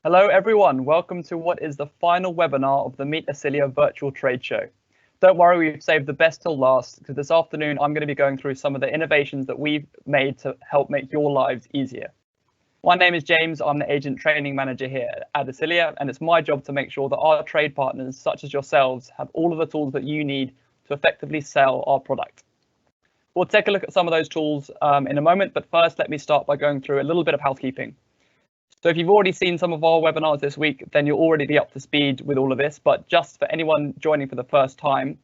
Hello everyone, welcome to what is the final webinar of the Meet Asilia virtual trade show. Don't worry, we've saved the best till last, because this afternoon I'm going to be going through some of the innovations that we've made to help make your lives easier. My name is James, I'm the Agent Training Manager here at Asilia, and it's my job to make sure that our trade partners, such as yourselves, have all of the tools that you need to effectively sell our product. We'll take a look at some of those tools in a moment, but first let me start by going through a little bit of housekeeping. So if you've already seen some of our webinars this week, then you'll already be up to speed with all of this. But just for anyone joining for the first time,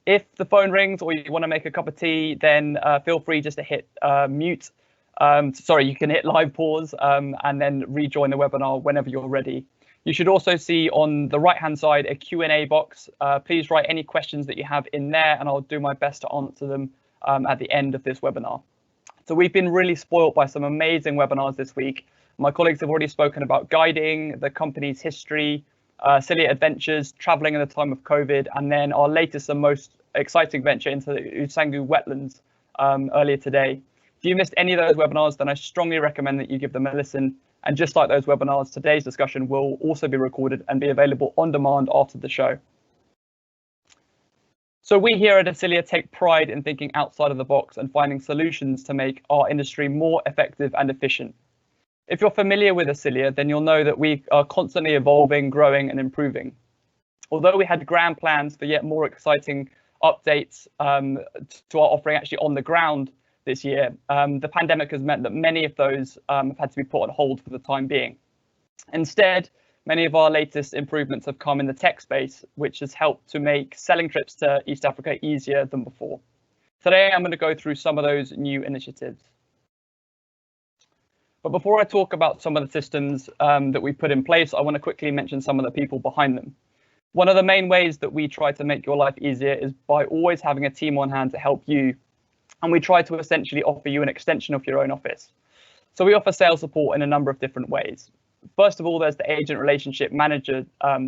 if the phone rings or you want to make a cup of tea, then feel free just to hit mute. You can hit live pause and then rejoin the webinar whenever you're ready. You should also see on the right-hand side a Q&A box. Please write any questions that you have in there, and I'll do my best to answer them at the end of this webinar. So we've been really spoiled by some amazing webinars this week. My colleagues have already spoken about guiding, the company's history, Asilia Adventures, traveling in the time of COVID, and then our latest and most exciting venture into the Usangu wetlands earlier today. If you missed any of those webinars, then I strongly recommend that you give them a listen. And just like those webinars, today's discussion will also be recorded and be available on demand after the show. So we here at Asilia take pride in thinking outside of the box and finding solutions to make our industry more effective and efficient. If you're familiar with Asilia, then you'll know that we are constantly evolving, growing and improving. Although we had grand plans for yet more exciting updates to our offering actually on the ground this year, the pandemic has meant that many of those have had to be put on hold for the time being. Instead, many of our latest improvements have come in the tech space, which has helped to make selling trips to East Africa easier than before. Today, I'm going to go through some of those new initiatives. But before I talk about some of the systems that we put in place, I want to quickly mention some of the people behind them. One of the main ways that we try to make your life easier is by always having a team on hand to help you. And we try to essentially offer you an extension of your own office. So we offer sales support in a number of different ways. First of all, there's the agent relationship manager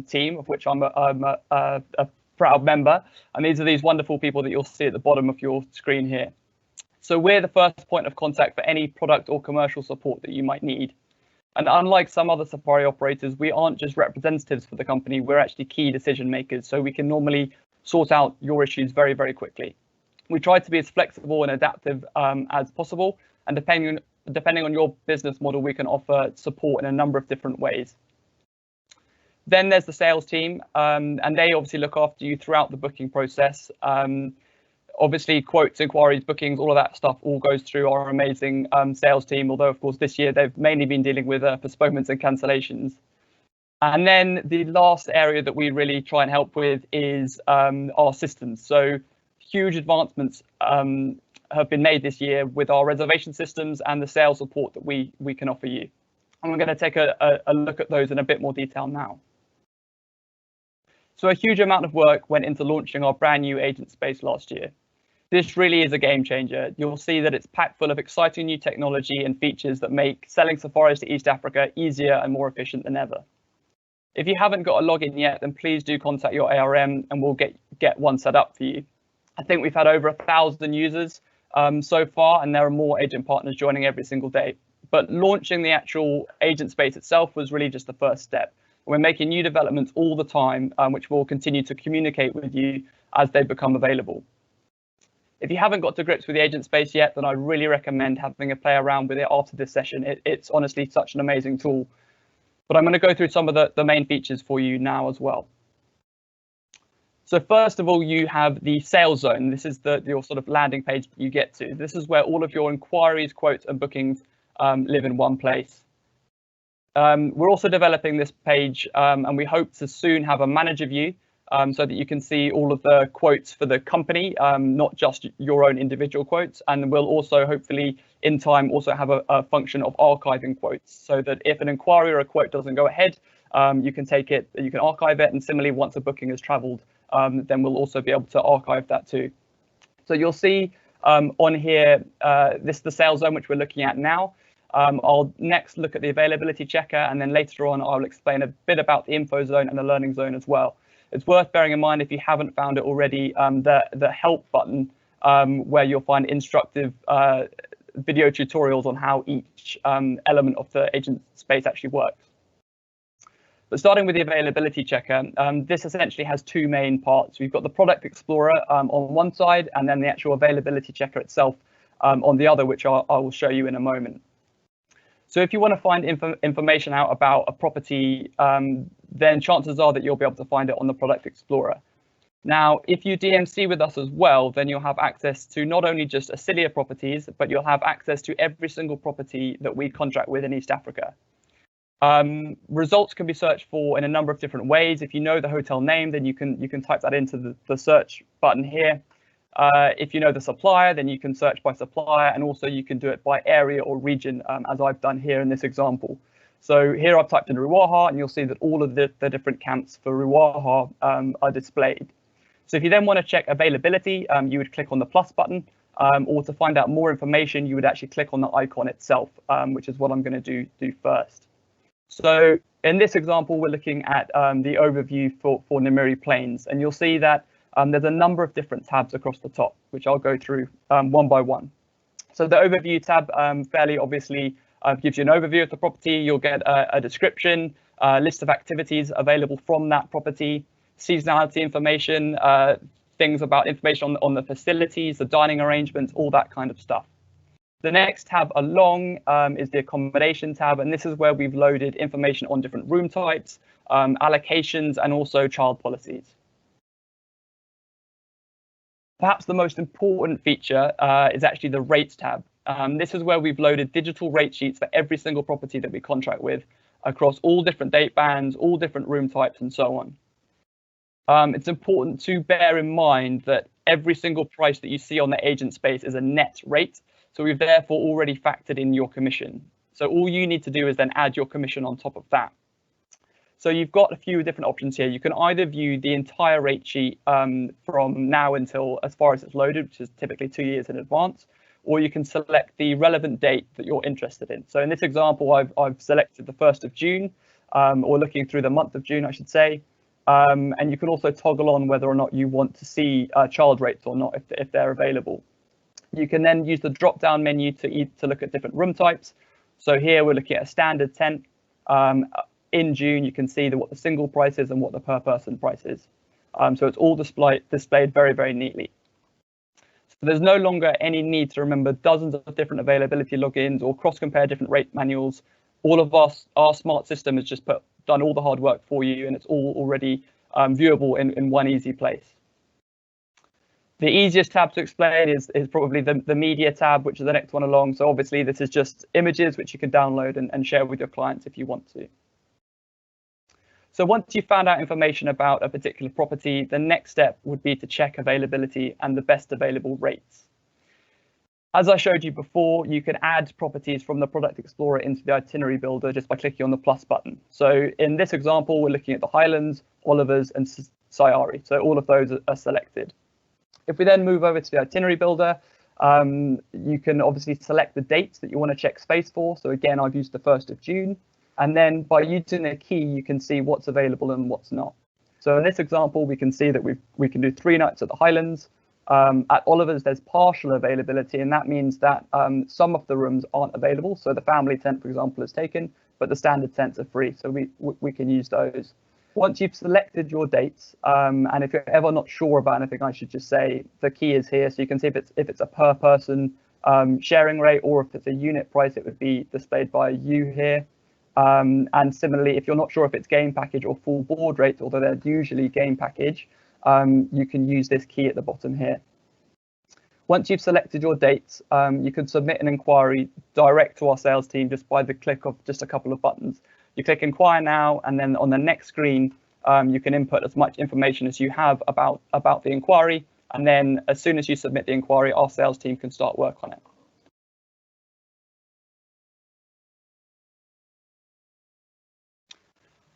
team, of which I'm a proud member. And these are these wonderful people that you'll see at the bottom of your screen here. So we're the first point of contact for any product or commercial support that you might need. And unlike some other safari operators, we aren't just representatives for the company, we're actually key decision makers. So we can normally sort out your issues very, very quickly. We try to be as flexible and adaptive as possible. And depending on your business model, we can offer support in a number of different ways. Then there's the sales team, and they obviously look after you throughout the booking process. Obviously, quotes, inquiries, bookings, all of that stuff all goes through our amazing sales team, although, of course, this year they've mainly been dealing with postponements and cancellations. And then the last area that we really try and help with is our systems. So huge advancements have been made this year with our reservation systems and the sales support that we can offer you. And we're going to take a look at those in a bit more detail now. So a huge amount of work went into launching our brand new agent space last year. This really is a game changer. You'll see that it's packed full of exciting new technology and features that make selling safaris to East Africa easier and more efficient than ever. If you haven't got a login yet, then please do contact your ARM and we'll get one set up for you. I think we've had over 1,000 users so far, and there are more agent partners joining every single day. But launching the actual agent space itself was really just the first step. We're making new developments all the time, which we'll continue to communicate with you as they become available. If you haven't got to grips with the agent space yet, then I really recommend having a play around with it after this session. It's honestly such an amazing tool. But I'm going to go through some of the main features for you now as well. So first of all, you have the sales zone. This is your sort of landing page that you get to. This is where all of your inquiries, quotes and bookings live in one place. We're also developing this page and we hope to soon have a manager view so that you can see all of the quotes for the company, not just your own individual quotes. And we'll also hopefully in time also have a function of archiving quotes so that if an inquiry or a quote doesn't go ahead, you can take it, you can archive it. And similarly, once a booking has traveled, then we'll also be able to archive that too. So you'll see on here, this is the sales zone, which we're looking at now. I'll next look at the availability checker, and then later on, I'll explain a bit about the info zone and the learning zone as well. It's worth bearing in mind, if you haven't found it already, the help button, where you'll find instructive video tutorials on how each element of the agent space actually works. But starting with the availability checker, this essentially has two main parts. We've got the product explorer on one side, and then the actual availability checker itself on the other, which I will show you in a moment. So if you want to find information out about a property, then chances are that you'll be able to find it on the product explorer. Now, if you DMC with us as well, then you'll have access to not only just Asilia properties, but you'll have access to every single property that we contract with in East Africa. Results can be searched for in a number of different ways. If you know the hotel name, then you can type that into the search button here. If you know the supplier, then you can search by supplier, and also you can do it by area or region, as I've done here in this example. So here I've typed in Ruaha, and you'll see that all of the different camps for Ruaha are displayed. So if you then want to check availability, you would click on the plus button, or to find out more information, you would actually click on the icon itself, which is what I'm going to do first. So in this example, we're looking at the overview for Namiri Plains, and you'll see that there's a number of different tabs across the top, which I'll go through one by one. So the overview tab fairly obviously gives you an overview of the property. You'll get a description, a list of activities available from that property, seasonality information, things about information on the facilities, the dining arrangements, all that kind of stuff. The next tab along is the accommodation tab, and this is where we've loaded information on different room types, allocations, and also child policies. Perhaps the most important feature is actually the rates tab. This is where we've loaded digital rate sheets for every single property that we contract with across all different date bands, all different room types, and so on. It's important to bear in mind that every single price that you see on the agent space is a net rate. So we've therefore already factored in your commission. So all you need to do is then add your commission on top of that. So you've got a few different options here. You can either view the entire rate sheet from now until as far as it's loaded, which is typically 2 years in advance, or you can select the relevant date that you're interested in. So in this example, I've selected the 1st of June, or looking through the month of June, I should say. And you can also toggle on whether or not you want to see child rates or not, if they're available. You can then use the drop-down menu to look at different room types. So here we're looking at a standard tent. In June, you can see what the single price is and what the per person price is. So it's all displayed very, very neatly. So there's no longer any need to remember dozens of different availability logins or cross-compare different rate manuals. All of our smart system has just done all the hard work for you, and it's all already viewable in one easy place. The easiest tab to explain is probably the media tab, which is the next one along. So obviously this is just images which you can download and share with your clients if you want to. So once you've found out information about a particular property, the next step would be to check availability and the best available rates. As I showed you before, you can add properties from the Product Explorer into the itinerary builder just by clicking on the plus button. So in this example, we're looking at the Highlands, Olivers, and Sayari. So all of those are selected. If we then move over to the itinerary builder, you can obviously select the dates that you want to check space for. So again, I've used the 1st of June. And then by using a key, you can see what's available and what's not. So in this example, we can see that we can do 3 nights at the Highlands. At Oliver's, there's partial availability, and that means that some of the rooms aren't available. So the family tent, for example, is taken, but the standard tents are free. So we can use those. Once you've selected your dates, and if you're ever not sure about anything, I should just say the key is here. So you can see if it's a per person sharing rate, or if it's a unit price, it would be displayed by you here. And similarly, if you're not sure if it's game package or full board rate, although they're usually game package, you can use this key at the bottom here. Once you've selected your dates, you can submit an inquiry direct to our sales team just by the click of just a couple of buttons. You click inquire now, and then on the next screen, you can input as much information as you have about the inquiry. And then as soon as you submit the inquiry, our sales team can start work on it.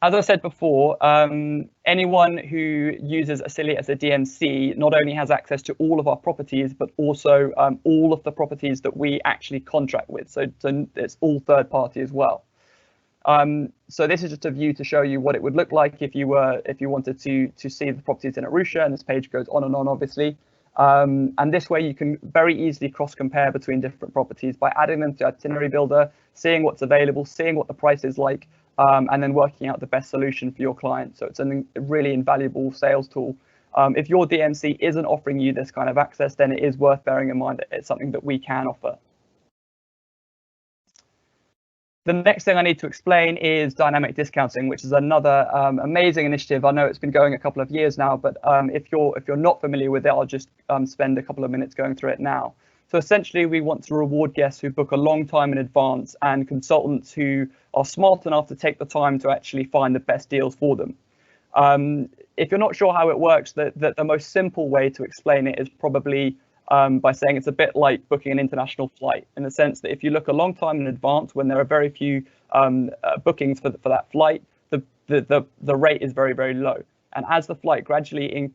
As I said before, anyone who uses Asilia as a DMC not only has access to all of our properties, but also all of the properties that we actually contract with. So it's all third party as well. So this is just a view to show you what it would look like if you wanted to see the properties in Arusha, and this page goes on and on, obviously. And this way you can very easily cross compare between different properties by adding them to Itinerary Builder, seeing what's available, seeing what the price is like, and then working out the best solution for your client. So it's a really invaluable sales tool. If your DMC isn't offering you this kind of access, then it is worth bearing in mind that it's something that we can offer. The next thing I need to explain is dynamic discounting, which is another amazing initiative. I know it's been going a couple of years now, but if you're not familiar with it, I'll just spend a couple of minutes going through it now. So essentially, we want to reward guests who book a long time in advance and consultants who are smart enough to take the time to actually find the best deals for them. If you're not sure how it works, the most simple way to explain it is probably by saying it's a bit like booking an international flight, in the sense that if you look a long time in advance, when there are very few bookings for that flight, the rate is very, very low. And as the flight gradually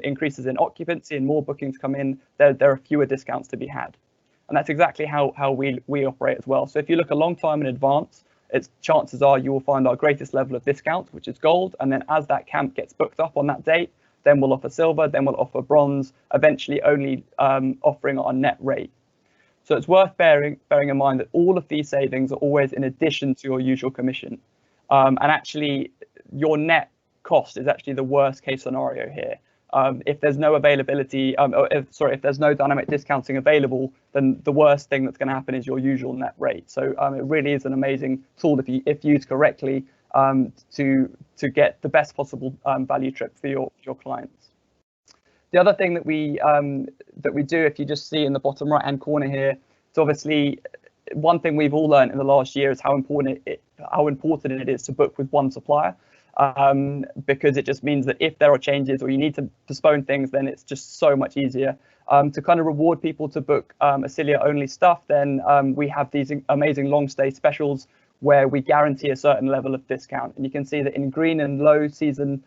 increases in occupancy and more bookings come in, there are fewer discounts to be had. And that's exactly how we operate as well. So if you look a long time in advance, chances are you will find our greatest level of discount, which is gold. And then as that camp gets booked up on that date, then we'll offer silver, then we'll offer bronze, eventually only offering our net rate. So it's worth bearing in mind that all of these savings are always in addition to your usual commission. And actually, your net cost is actually the worst case scenario here. If there's no availability, if there's no dynamic discounting available, then the worst thing that's going to happen is your usual net rate. So it really is an amazing tool if used correctly to get the best possible value trip for your clients. The other thing that we do, if you just see in the bottom right hand corner here, it's obviously one thing we've all learned in the last year is how important it is to book with one supplier. Because it just means that if there are changes or you need to postpone things, then it's just so much easier. To kind of reward people to book Asilia only stuff, then we have these amazing long stay specials where we guarantee a certain level of discount. And you can see that in green and low season,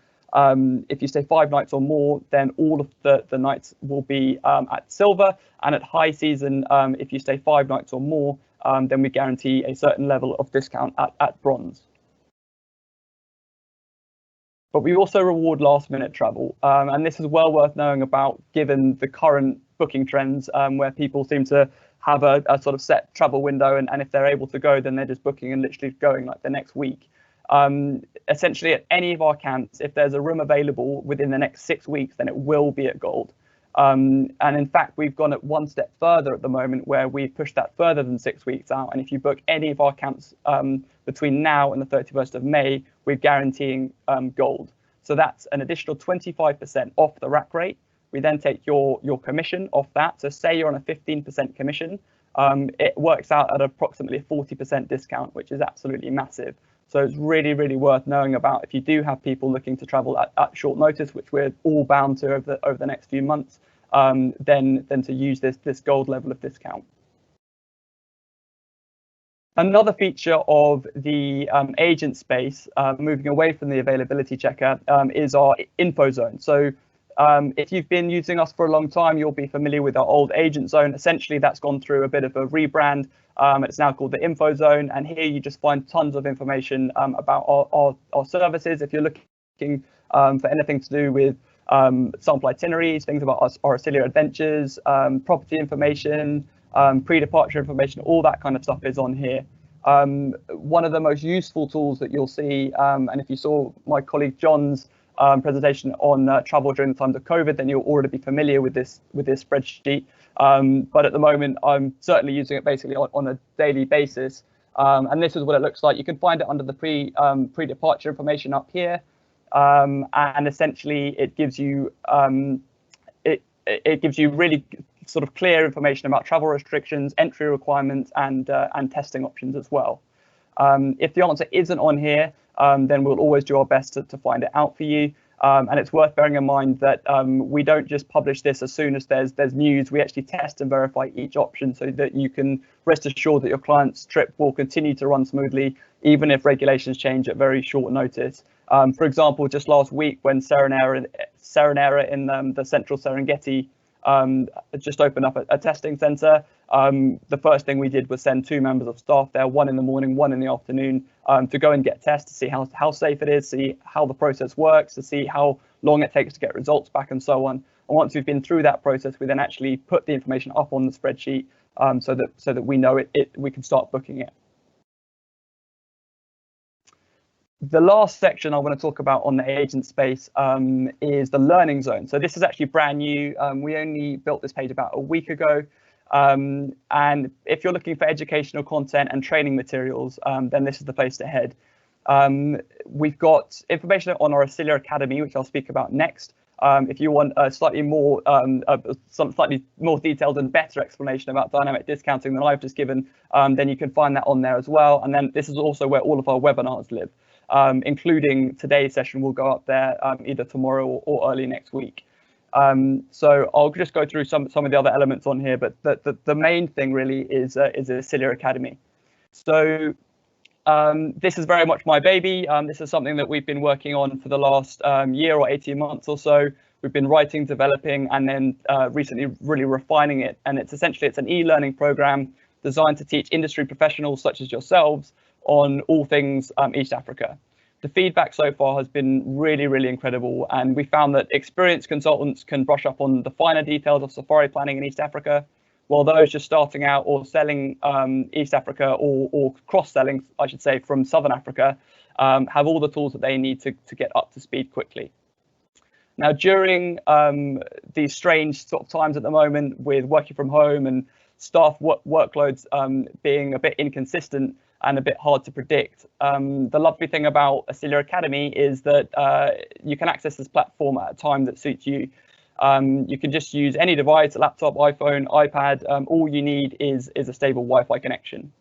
if you stay 5 nights or more, then all of the nights will be at silver. And at high season, if you stay 5 nights or more, then we guarantee a certain level of discount at bronze. But we also reward last minute travel. And this is well worth knowing about, given the current booking trends where people seem to have a sort of set travel window. And if they're able to go, then they're just booking and literally going like the next week. Essentially, at any of our camps, if there's a room available within the next 6 weeks, then it will be at gold. And in fact, we've gone at one step further at the moment, where we've pushed that further than 6 weeks out. And if you book any of our camps between now and the 31st of May, we're guaranteeing gold. So that's an additional 25% off the rack rate. We then take your commission off that. So say you're on a 15% commission, it works out at approximately a 40% discount, which is absolutely massive. So it's really, really worth knowing about if you do have people looking to travel at short notice, which we're all bound to over the next few months, then to use this gold level of discount. Another feature of the agent space, moving away from the availability checker, is our info zone. So if you've been using us for a long time, you'll be familiar with our old agent zone. Essentially, that's gone through a bit of a rebrand. It's now called the info zone. And here you just find tons of information about our services. If you're looking for anything to do with sample itineraries, things about our Asilia adventures, property information, pre-departure information, all that kind of stuff is on here. One of the most useful tools that you'll see, and if you saw my colleague John's presentation on travel during the times of COVID, then you'll already be familiar with this spreadsheet. But at the moment, I'm certainly using it basically on a daily basis. And this is what it looks like. You can find it under the pre-departure information up here. And essentially, it gives you it gives you really sort of clear information about travel restrictions, entry requirements, and testing options as well. If the answer isn't on here, then we'll always do our best to find it out for you. And it's worth bearing in mind that we don't just publish this as soon as there's news. We actually test and verify each option so that you can rest assured that your client's trip will continue to run smoothly, even if regulations change at very short notice. For example, just last week when Serenera in the central Serengeti just opened up a testing center, the first thing we did was send 2 members of staff there, one in the morning, one in the afternoon, to go and get tests, to see how safe it is, see how the process works, to see how long it takes to get results back, and so on. And once we've been through that process, we then actually put the information up on the spreadsheet so that we know we can start booking it. The last section I want to talk about on the agent space is the learning zone. So this is actually brand new. We only built this page about a week ago. And if you're looking for educational content and training materials, then this is the place to head. We've got information on our Asilia Academy, which I'll speak about next. If you want a slightly more detailed and better explanation about dynamic discounting than I've just given, then you can find that on there as well. And then this is also where all of our webinars live, including today's session will go up there either tomorrow or early next week. So I'll just go through some of the other elements on here, but the main thing really is Asilia Academy. So this is very much my baby. This is something that we've been working on for the last year or 18 months or so. We've been writing, developing, and then recently really refining it. And it's an e-learning program designed to teach industry professionals such as yourselves on all things East Africa. The feedback so far has been really, really incredible. And we found that experienced consultants can brush up on the finer details of safari planning in East Africa, while those just starting out or selling East Africa or cross-selling, I should say, from Southern Africa, have all the tools that they need to get up to speed quickly. Now, during these strange sort of times at the moment with working from home and staff workloads being a bit inconsistent and a bit hard to predict, the lovely thing about Asilia Academy is that you can access this platform at a time that suits you. You can just use any device, a laptop, iPhone, iPad. All you need is a stable Wi-Fi connection.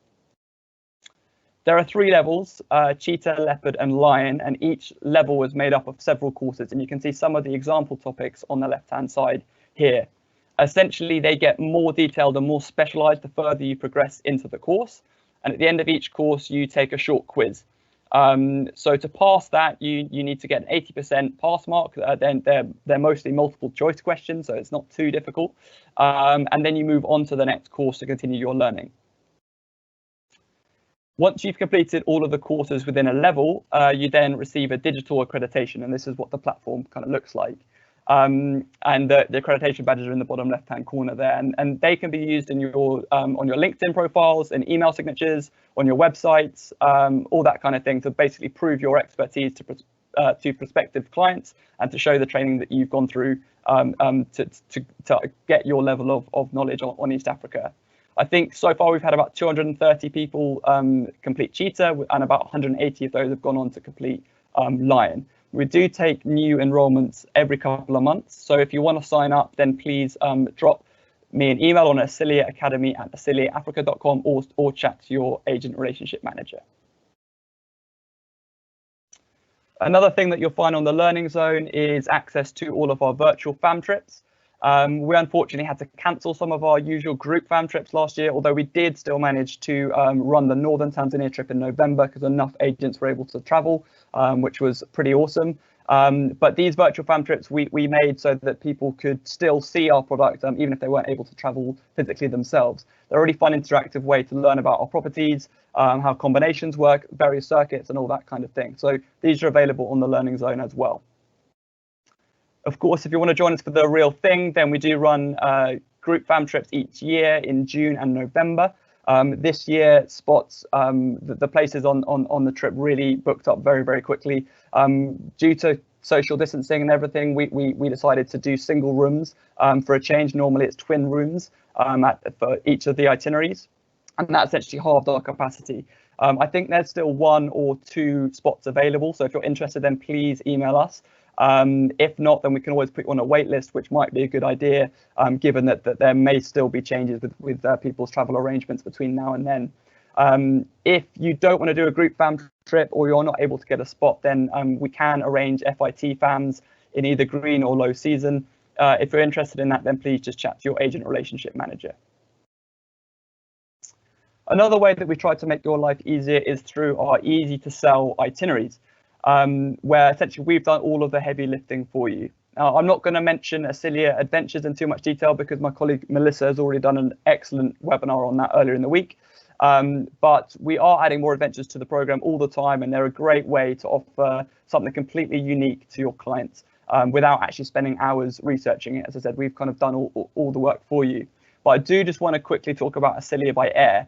There are 3 levels, cheetah, leopard and lion, and each level is made up of several courses. And you can see some of the example topics on the left-hand side here. Essentially, they get more detailed and more specialized the further you progress into the course. And at the end of each course, you take a short quiz. So to pass that, you need to get an 80% pass mark. Then they're mostly multiple choice questions, so it's not too difficult. And then you move on to the next course to continue your learning. Once you've completed all of the courses within a level, you then receive a digital accreditation, and this is what the platform kind of looks like. And the accreditation badges are in the bottom left-hand corner there, and they can be used in your on your LinkedIn profiles and email signatures, on your websites, all that kind of thing, to basically prove your expertise to prospective clients and to show the training that you've gone through to get your level of knowledge on East Africa. I think so far we've had about 230 people complete cheetah, and about 180 of those have gone on to complete lion. We do take new enrollments every couple of months. So if you want to sign up, then please drop me an email on asiliaacademy@asiliaafrica.com or chat to your agent relationship manager. Another thing that you'll find on the Learning Zone is access to all of our virtual fam trips. We unfortunately had to cancel some of our usual group fam trips last year, although we did still manage to run the Northern Tanzania trip in November because enough agents were able to travel, which was pretty awesome. But these virtual fam trips we made so that people could still see our product, even if they weren't able to travel physically themselves. They're a really fun, interactive way to learn about our properties, how combinations work, various circuits and all that kind of thing. So these are available on the Learning Zone as well. Of course, if you want to join us for the real thing, then we do run group fam trips each year in June and November. This year, spots, the places on the trip really booked up very, very quickly. Due to social distancing and everything, we decided to do single rooms for a change. Normally it's twin rooms for each of the itineraries, and that essentially halved our capacity. I think there's still 1 or 2 spots available, so if you're interested, then please email us. If not, then we can always put you on a wait list, which might be a good idea, given that there may still be changes with people's travel arrangements between now and then. If you don't want to do a group fam trip or you're not able to get a spot, then we can arrange FIT fams in either green or low season. If you're interested in that, then please just chat to your agent relationship manager. Another way that we try to make your life easier is through our easy to sell itineraries, where essentially we've done all of the heavy lifting for you. Now, I'm not going to mention Asilia Adventures in too much detail because my colleague Melissa has already done an excellent webinar on that earlier in the week. But we are adding more adventures to the program all the time, and they're a great way to offer something completely unique to your clients without actually spending hours researching it. As I said, we've kind of done all the work for you. But I do just want to quickly talk about Asilia by Air.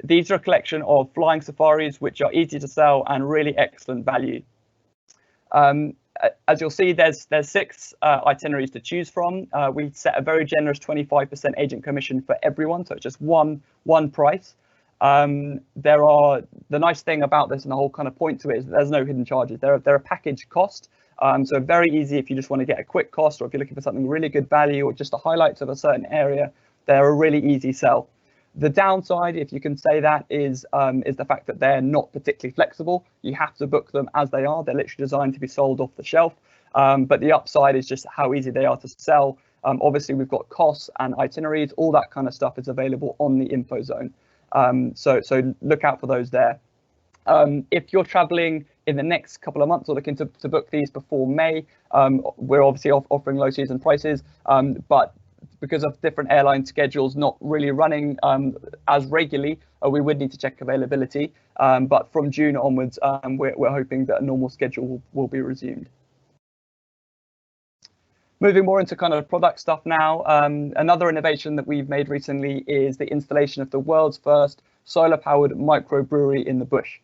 These are a collection of flying safaris which are easy to sell and really excellent value. As you'll see, there's 6 itineraries to choose from. We set a very generous 25% agent commission for everyone, so it's just one price. The nice thing about this, and the whole kind of point to it, is that there's no hidden charges. They're a package cost, so very easy if you just want to get a quick cost, or if you're looking for something really good value, or just the highlights of a certain area. They're a really easy sell. The downside, if you can say that, is the fact that they're not particularly flexible. You have to book them as they are. They're literally designed to be sold off the shelf. But the upside is just how easy they are to sell. Obviously, we've got costs and itineraries. All that kind of stuff is available on the info zone. So look out for those there. If you're traveling in the next couple of months or looking to book these before May, we're obviously offering low season prices, but because of different airline schedules not really running as regularly, we would need to check availability. But from June onwards, we're hoping that a normal schedule will be resumed. Moving more into kind of product stuff now, another innovation that we've made recently is the installation of the world's first solar-powered microbrewery in the bush.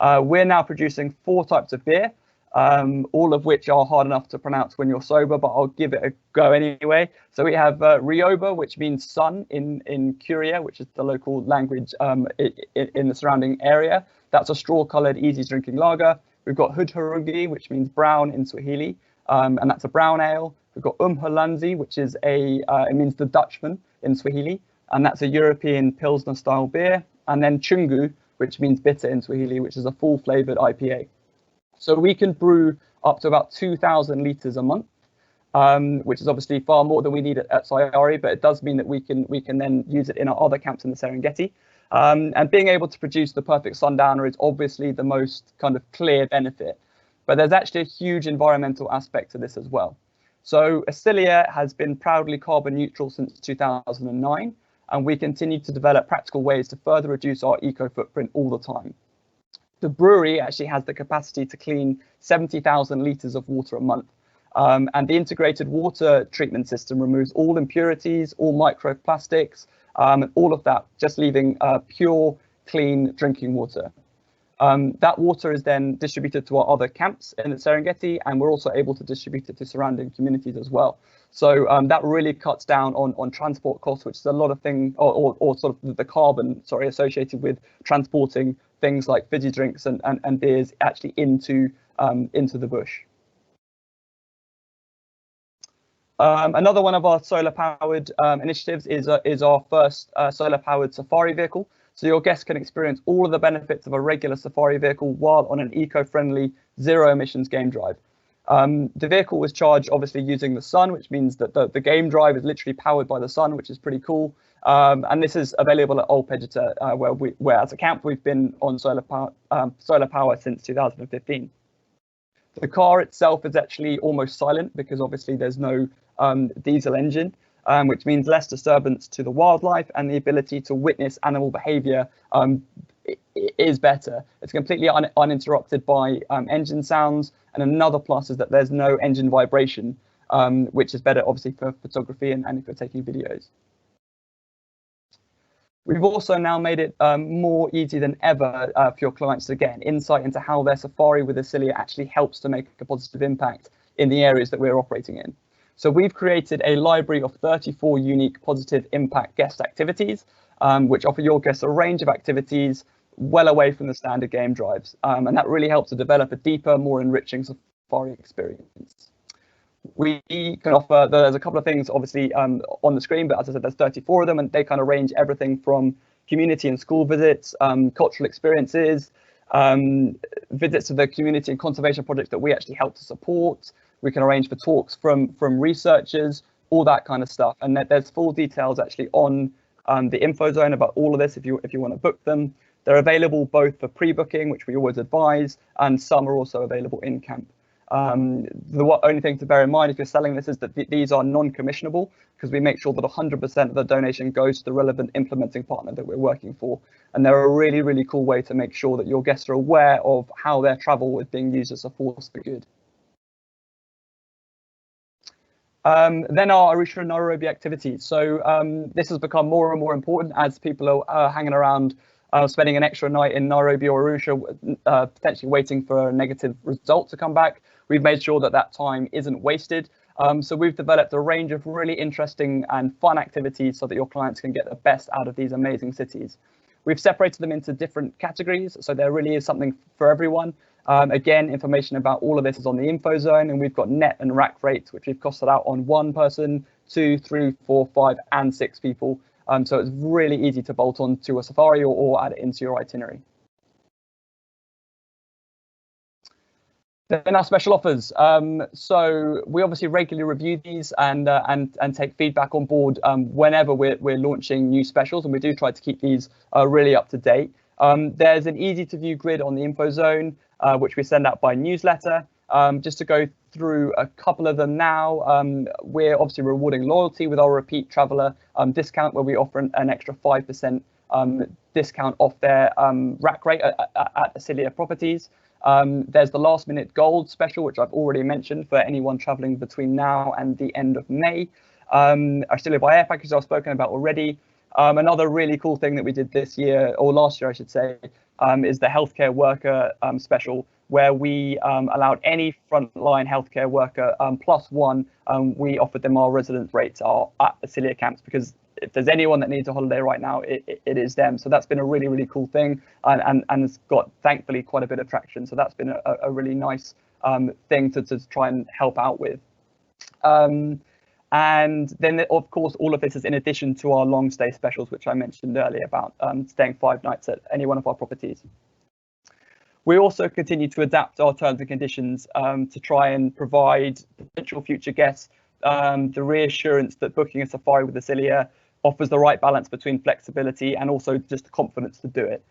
We're now producing 4 types of beer, all of which are hard enough to pronounce when you're sober, but I'll give it a go anyway. So we have Rioba, which means sun in Curia, which is the local language in the surrounding area. That's a straw-coloured, easy-drinking lager. We've got Hudhurungi, which means brown in Swahili, and that's a brown ale. We've got Umholanzi, which is it means the Dutchman in Swahili, and that's a European Pilsner-style beer. And then Chungu, which means bitter in Swahili, which is a full-flavoured IPA. So we can brew up to about 2,000 litres a month, which is obviously far more than we need at Sayari, but it does mean that we can then use it in our other camps in the Serengeti. And being able to produce the perfect sundowner is obviously the most kind of clear benefit, but there's actually a huge environmental aspect to this as well. So Asilia has been proudly carbon neutral since 2009, and we continue to develop practical ways to further reduce our eco footprint all the time. The brewery actually has the capacity to clean 70,000 litres of water a month. And the integrated water treatment system removes all impurities, all microplastics, all of that, just leaving pure, clean drinking water. That water is then distributed to our other camps in the Serengeti, and we're also able to distribute it to surrounding communities as well. So that really cuts down on transport costs, which is a lot of things, or sort of the carbon, associated with transporting things like fizzy drinks and beers actually into the bush. Another one of our solar-powered initiatives is our first solar-powered safari vehicle. So your guests can experience all of the benefits of a regular safari vehicle while on an eco-friendly, zero-emissions game drive. The vehicle was charged, obviously, using the sun, which means that the game drive is literally powered by the sun, which is pretty cool. And this is available at Old Pejeta, where as a camp, we've been on solar power since 2015. The car itself is actually almost silent because obviously there's no diesel engine, which means less disturbance to the wildlife, and the ability to witness animal behavior is better. It's completely uninterrupted by engine sounds, and another plus is that there's no engine vibration, which is better obviously for photography and if you're taking videos. We've also now made it more easy than ever for your clients to get an insight into how their safari with Asilia actually helps to make a positive impact in the areas that we're operating in. So we've created a library of 34 unique positive impact guest activities, which offer your guests a range of activities well away from the standard game drives. And that really helps to develop a deeper, more enriching safari experience. We can offer, there's a couple of things obviously on the screen, but as I said, there's 34 of them, and they kind of range everything from community and school visits, cultural experiences, visits to the community and conservation projects that we actually help to support. We can arrange for talks from researchers, all that kind of stuff. And there's full details actually on the info zone about all of this if you want to book them. They're available both for pre-booking, which we always advise, and some are also available in camp. The only thing to bear in mind if you're selling this is that these are non-commissionable, because we make sure that 100% of the donation goes to the relevant implementing partner that we're working for. And they're a really, really cool way to make sure that your guests are aware of how their travel is being used as a force for good. Then our Arusha and Nairobi activities. So this has become more and more important as people are hanging around, spending an extra night in Nairobi or Arusha, potentially waiting for a negative result to come back. We've made sure that that time isn't wasted. So we've developed a range of really interesting and fun activities so that your clients can get the best out of these amazing cities. We've separated them into different categories, so there really is something for everyone. Again, information about all of this is on the info zone, and we've got net and rack rates, which we've costed out on 1 person, 2, 3, 4, 5, and 6 people. So it's really easy to bolt on to a safari or add it into your itinerary. Then our special offers. So we obviously regularly review these and take feedback on board whenever we're launching new specials, and we do try to keep these really up to date. There's an easy to view grid on the info zone, which we send out by newsletter. Just to go through a couple of them now, we're obviously rewarding loyalty with our repeat traveler discount, where we offer an extra 5% discount off their rack rate at Asilia properties. There's the last minute gold special, which I've already mentioned for anyone traveling between now and the end of May. Asilia by air package I've spoken about already. Another really cool thing that we did this year, or last year I should say, is the healthcare worker special, where we allowed any frontline healthcare worker +1, we offered them our residence rates at Asilia camps, because if there's anyone that needs a holiday right now, it is them. So that's been a really, really cool thing, and it's got, thankfully, quite a bit of traction. So that's been a really nice thing to try and help out with. And then, of course, all of this is in addition to our long stay specials, which I mentioned earlier about staying 5 nights at any one of our properties. We also continue to adapt our terms and conditions to try and provide potential future guests the reassurance that booking a safari with Asilia offers the right balance between flexibility and also just the confidence to do it.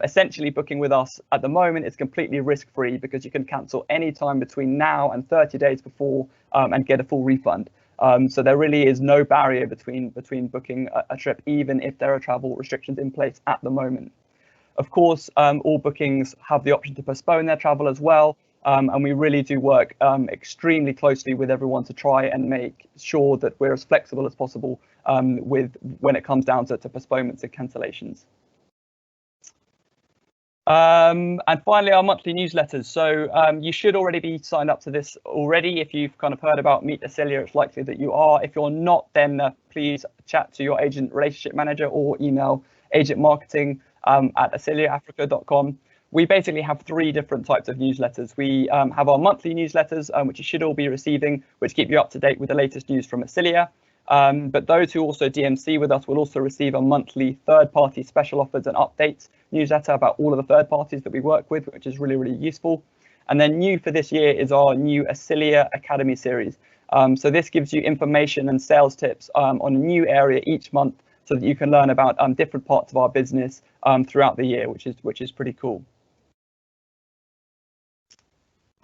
Essentially, booking with us at the moment is completely risk-free, because you can cancel any time between now and 30 days before and get a full refund. So there really is no barrier between booking a trip, even if there are travel restrictions in place at the moment. Of course, all bookings have the option to postpone their travel as well. And we really do work extremely closely with everyone to try and make sure that we're as flexible as possible when it comes down to postponements and cancellations. And finally, our monthly newsletters. So you should already be signed up to this already. If you've kind of heard about Meet Asilia, it's likely that you are. If you're not, then please chat to your agent relationship manager or email agentmarketing@asiliaafrica.com. We basically have 3 different types of newsletters. We have our monthly newsletters, which you should all be receiving, which keep you up to date with the latest news from Asilia. But those who also DMC with us will also receive a monthly third-party special offers and updates newsletter about all of the third parties that we work with, which is really, really useful. And then new for this year is our new Asilia Academy series. So this gives you information and sales tips on a new area each month, so that you can learn about different parts of our business throughout the year, which is pretty cool.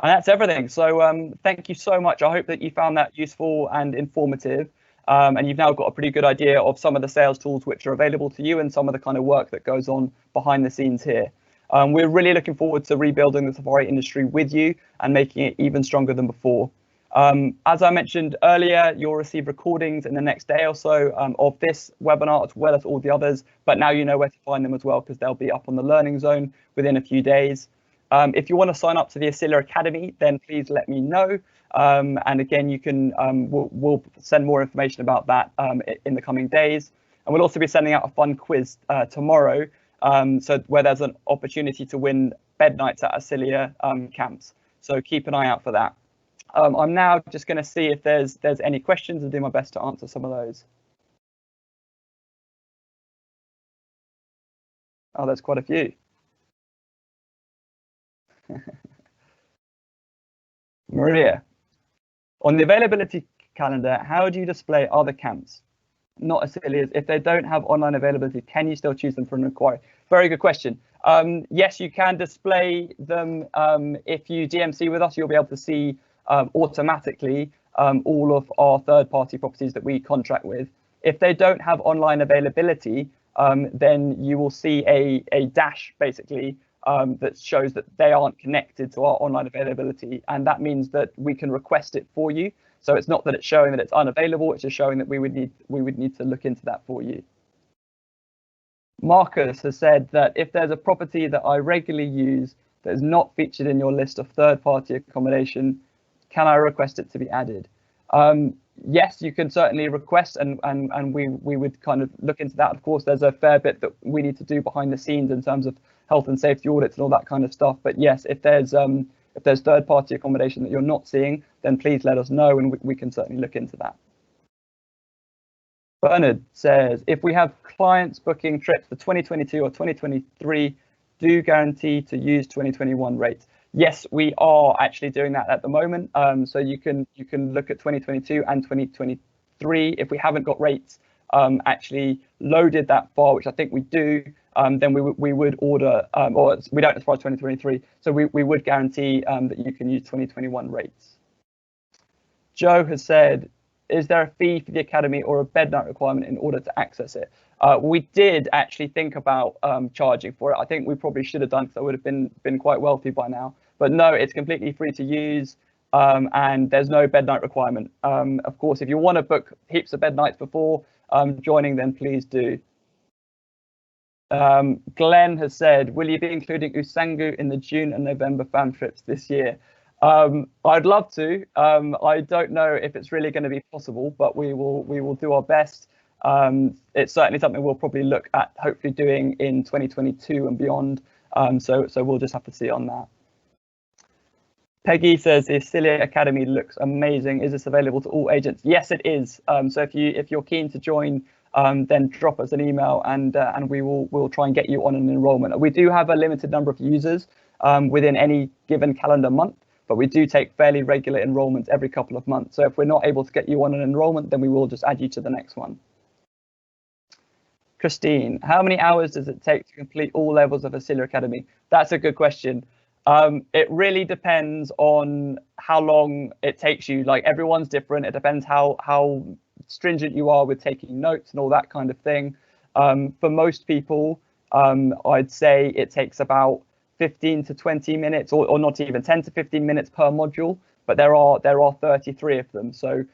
And that's everything. So thank you so much. I hope that you found that useful and informative. And you've now got a pretty good idea of some of the sales tools which are available to you and some of the kind of work that goes on behind the scenes here. We're really looking forward to rebuilding the safari industry with you and making it even stronger than before. As I mentioned earlier, you'll receive recordings in the next day or so of this webinar, as well as all the others. But now you know where to find them as well, because they'll be up on the Learning Zone within a few days. If you want to sign up to the Asilia Academy, then please let me know. And again, you can we'll send more information about that in the coming days. And we'll also be sending out a fun quiz tomorrow, so where there's an opportunity to win bed nights at Asilia camps. So keep an eye out for that. I'm now just going to see if there's any questions and do my best to answer some of those. Oh, there's quite a few. Maria, on the availability calendar, how do you display other camps, not Asilia's? If they don't have online availability, can you still choose them for an inquiry? Very good question. Yes, you can display them. If you DMC with us, you'll be able to see automatically all of our third-party properties that we contract with. If they don't have online availability, then you will see a dash basically that shows that they aren't connected to our online availability, and that means that we can request it for you. So it's not that it's showing that it's unavailable, it's just showing that we would need to look into that for you. Marcus has said that if there's a property that I regularly use that is not featured in your list of third-party accommodation, can I request it to be added? Yes, you can certainly request, and we would kind of look into that. Of course, there's a fair bit that we need to do behind the scenes in terms of health and safety audits and all that kind of stuff. But yes, if there's third-party accommodation that you're not seeing, then please let us know, and we can certainly look into that. Bernard says, if we have clients booking trips for 2022 or 2023, do guarantee to use 2021 rates. Yes, we are actually doing that at the moment. So you can look at 2022 and 2023. If we haven't got rates actually loaded that far, which I think we do, then we would order, or we don't as far as 2023. So we would guarantee that you can use 2021 rates. Joe has said, is there a fee for the academy or a bed night requirement in order to access it? We did actually think about charging for it. I think we probably should have done, because I would have been quite wealthy by now. But no, it's completely free to use, and there's no bed night requirement. Of course, if you want to book heaps of bed nights before joining, then please do. Glenn has said, will you be including Usangu in the June and November fam trips this year? I'd love to. I don't know if it's really going to be possible, but we will do our best. It's certainly something we'll probably look at hopefully doing in 2022 and beyond. So we'll just have to see on that. Peggy says, the Asilia Academy looks amazing. Is this available to all agents? Yes, it is. So if you're keen to join, then drop us an email, and we'll try and get you on an enrollment. We do have a limited number of users within any given calendar month, but we do take fairly regular enrollments every couple of months. So if we're not able to get you on an enrollment, then we will just add you to the next one. Christine, how many hours does it take to complete all levels of Asilia Academy? That's a good question. It really depends on how long it takes you. Like, everyone's different. It depends how stringent you are with taking notes and all that kind of thing. For most people, I'd say it takes about 15 to 20 minutes, or not even 10 to 15 minutes per module, but there are 33 of them. So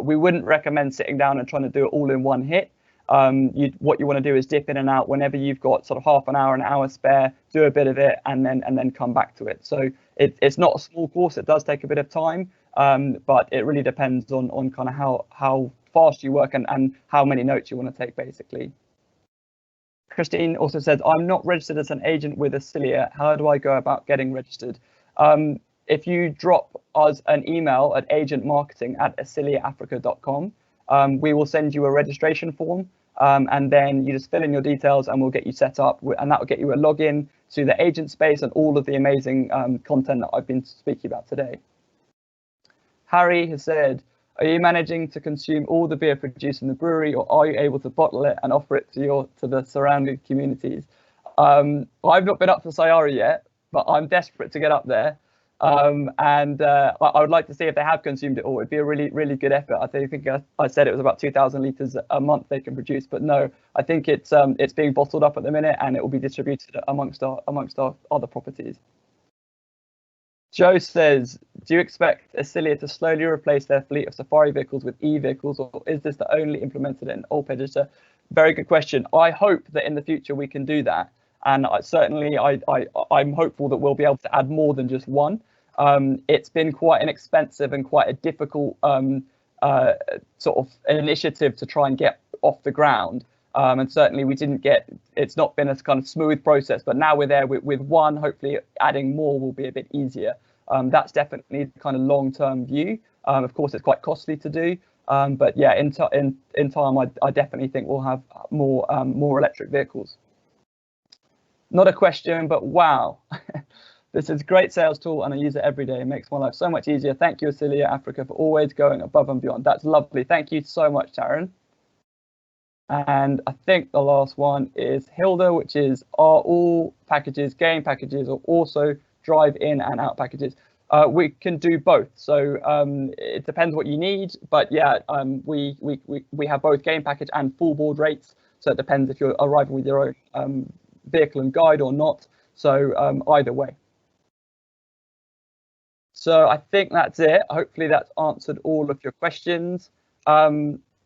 we wouldn't recommend sitting down and trying to do it all in one hit. What you want to do is dip in and out whenever you've got sort of half an hour spare, do a bit of it, and then come back to it. So it's not a small course. It does take a bit of time, but it really depends on kind of how fast you work and how many notes you want to take, basically. Christine also says, I'm not registered as an agent with Asilia. How do I go about getting registered? If you drop us an email at agentmarketing@asiliaafrica.com, we will send you a registration form, and then you just fill in your details and we'll get you set up, and that will get you a login to the agent space and all of the amazing content that I've been speaking about today. Harry has said, are you managing to consume all the beer produced in the brewery, or are you able to bottle it and offer it to the surrounding communities? I've not been up to Sayara yet, but I'm desperate to get up there. I would like to see if they have consumed it all. It'd be a really, really good effort. I think I said it was about 2,000 litres a month they can produce, but no, I think it's being bottled up at the minute, and it will be distributed amongst our other properties. Joe says, do you expect Asilia to slowly replace their fleet of safari vehicles with e-vehicles, or is this the only implemented in old pages? Very good question. I hope that in the future we can do that. And I'm hopeful that we'll be able to add more than just one. It's been quite an expensive and quite a difficult sort of initiative to try and get off the ground. And certainly it's not been a kind of smooth process, but now we're there with one. Hopefully adding more will be a bit easier. That's definitely the kind of long-term view. Of course, it's quite costly to do, but yeah, in time, I definitely think we'll have more electric vehicles. Not a question, but wow. This is a great sales tool and I use it every day. It makes my life so much easier. Thank you, Asilia Africa, for always going above and beyond. That's lovely. Thank you so much, Taryn. And I think the last one is Hilda, which is, are all packages, game packages, or also drive in and out packages? We can do both. So it depends what you need. But yeah, we have both game package and full board rates. So it depends if you're arriving with your own vehicle and guide or not. So either way. So I think that's it. Hopefully that's answered all of your questions.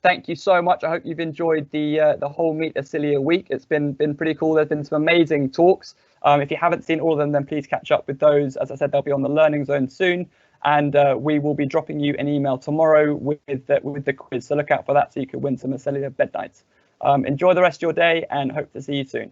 Thank you so much. I hope you've enjoyed the whole Meet Asilia week. It's been pretty cool. There's been some amazing talks. If you haven't seen all of them, then please catch up with those. As I said, they'll be on the Learning Zone soon, and we will be dropping you an email tomorrow with the quiz. So look out for that so you can win some Asilia bed nights. Enjoy the rest of your day and hope to see you soon.